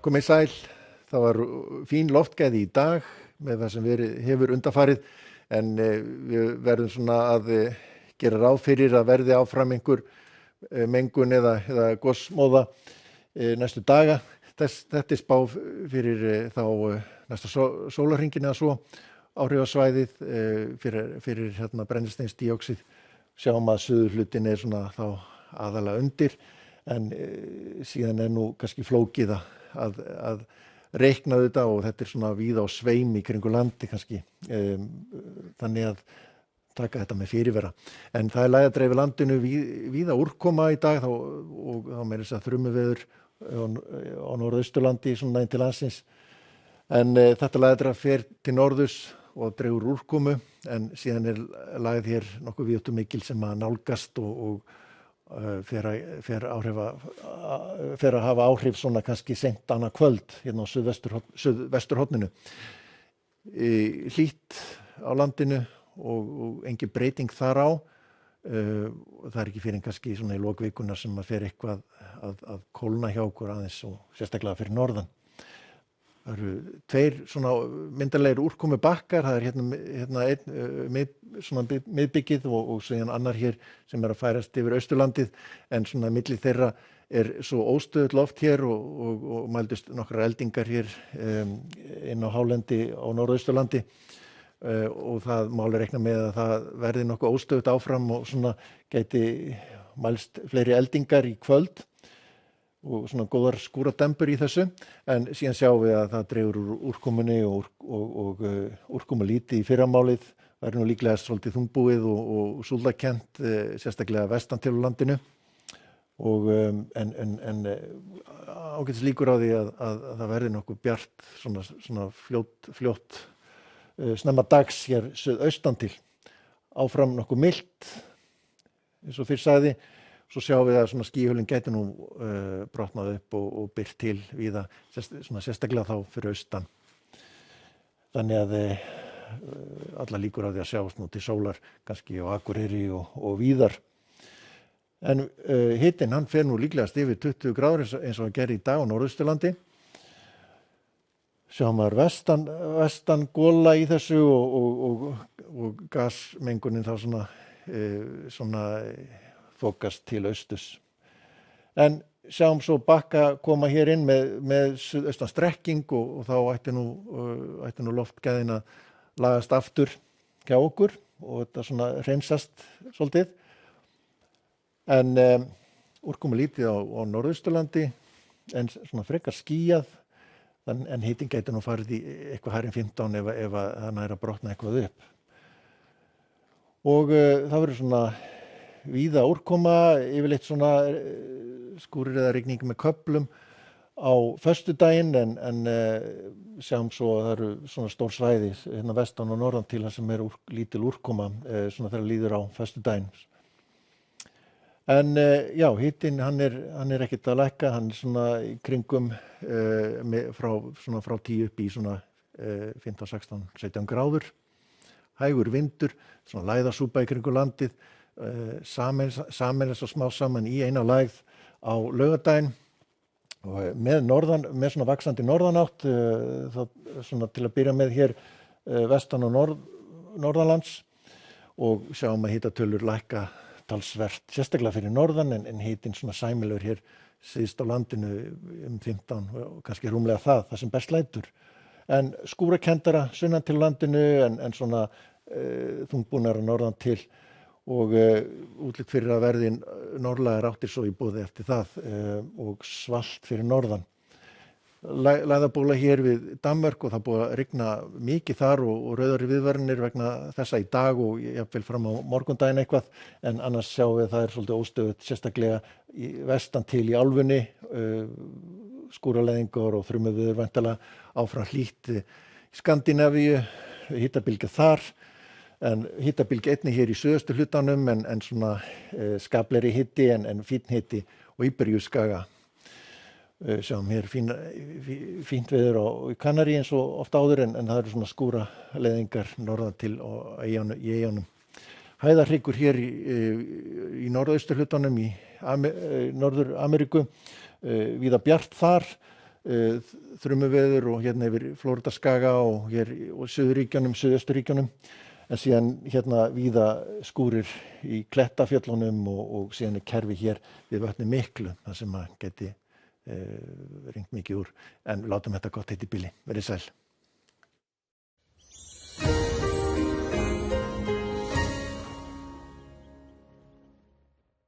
Komið sæl, það var fín loftgæði í dag með það sem hefur undanfarið en við verðum svona að gera ráð fyrir að verði áfram einhver mengun eða gosmóða næstu daga. Þetta spá fyrir þá næsta sólarhringinn eða svo áhrifasvæðið fyrir brennisteinsdíoxíð. Sjáum að suðurhlutin svona þá aðalega undir en síðan nú kannski flókið að reikna þetta og þetta svona víða á sveim í kringu landi kannski þannig að taka þetta með fyrirvera en það lægðadreif landinu víða úrkoma í dag og þá meira þess að þrumuveður á norðausturlandi svona inn til landsins en þetta lægðadreif fer til norðurs og dregur úrkomu en síðan lægð hér nokkuð víðáttumikil sem að nálgast og fer að hafa áhrif svona kannski seint annað kvöld hérna á suðvesturhorninu. Hlýtt á landinu og engin breyting þar á. Það ekki fyrir kannski svona í lok vikunar sem að fer eitthvað að kólna hjá okkur aðeins og sérstaklega fyrir norðan. Það eru tveir svona myndarlegir úrkomubakkar, það hérna einn svona miðbyggið og síðan annar hér sem að færast yfir Austurlandið en svona milli þeirra svo óstöðugt loft hér og mældust nokkrar eldingar hér inn á hálendi á Norðausturlandi og það máli reikna með að það verði nokkuð óstöðugt áfram og svona gæti mælst fleiri eldingar í kvöld og svona góðar skúradembur í þessu en síðan sjáum við að það dregur úr úrkomunni og úrkomulítið í fyrramálið verður nú líklega svolítið þungbúið og súldakennt sérstaklega vestan til landinu og en ágætis líkur á því að það verði nokkuð bjart svona fljótt snemma dags hér suðaustan til áfram nokkuð milt eins og fyrr sagði. Svo sjáum við að svona skýjahulinn gæti nú brotnað upp og byrt til víða, svona sérstaklega þá fyrir austan. Þannig að alla líkur á því að sjást nú til sólar kannski á Akureyri og víðar. En hitinn hann fer nú líklegast yfir 20 gráður eins og hann gerði í dag á Norðausturlandi. Sjáum maður vestan gola í þessu og gasmengunin þá svona þokast til austurs. En sjáum svo bakka koma hér inn með suðaustan strekking og þá ætti nú loftgæðin að lagast aftur hjá okkur og þetta svona hreinsast svolítið. En úrkomu lítið á Norðausturlandi en svona frekar skýjað en hitinn gæti nú farið í eitthvað hærri en 15 ef það nær að brotna eitthvað upp. Og það verður svona víða úrkoma, yfirleitt svona skúrir eða rigning með köflum á föstudaginn en sjáum svo að það eru svona stór svæði hérna vestan og norðan til það sem lítil úrkoma svona þegar líður á föstudaginn. En já, hitinn hann er ekkert að lækka, hann svona í kringum frá 10 upp í svona 15, 16, 17 gráður. Hægur vindur, svona lægðasúpa í kringum landið. Sameinast og smá saman í eina lægð á laugardaginn og með svona vaxandi norðanátt svona til að byrja með hér vestan og norðanlands og sjáum að hitatölur lækka talsvert sérstaklega fyrir norðan en hitinn svona sæmilegur hér síðst á landinu 15 og kannski rúmlega það sem best lætur en skúrakenndara sunnan til landinu en svona þungbúnara norðan til og útlit fyrir að verði norðlægar áttir svo í boði eftir það og svalt fyrir norðan. Lægðabóla hér við Danmörk og það búið að rigna mikið þar og rauðari viðvaranir vegna þessa í dag og jafnvel fram á morgundaginn eitthvað en annars sjáum við að það svolítið óstöðugt sérstaklega vestan til í álfunni skúraleiðingar og þrumuveður væntanlega áfram hlýtt í Skandinavíu, hitabylgja þar en hitabylgja einnig hér í suðausturhlutanum en svona skaplegri hiti en fínn hiti og Íberíuskaga. Sjáum hér fínt veður í Kanarí eins og oft áður en það eru svona skúraleiðingar norðan til í eyjunum. Hæðarhryggur hér í norðausturhlutanum í Norður-Ameríku, víða bjart þar þrumuveður og hérna yfir Flóridaskaga og hér og Suðurríkjunum, Suðausturríkjunum, en síðan hérna víða skúrir í Klettafjöllunum og síðan kerfi hér við Vötnin miklu, þar sem að geti rignt mikið úr, en látum þetta gott heita í bili. Verið sæl.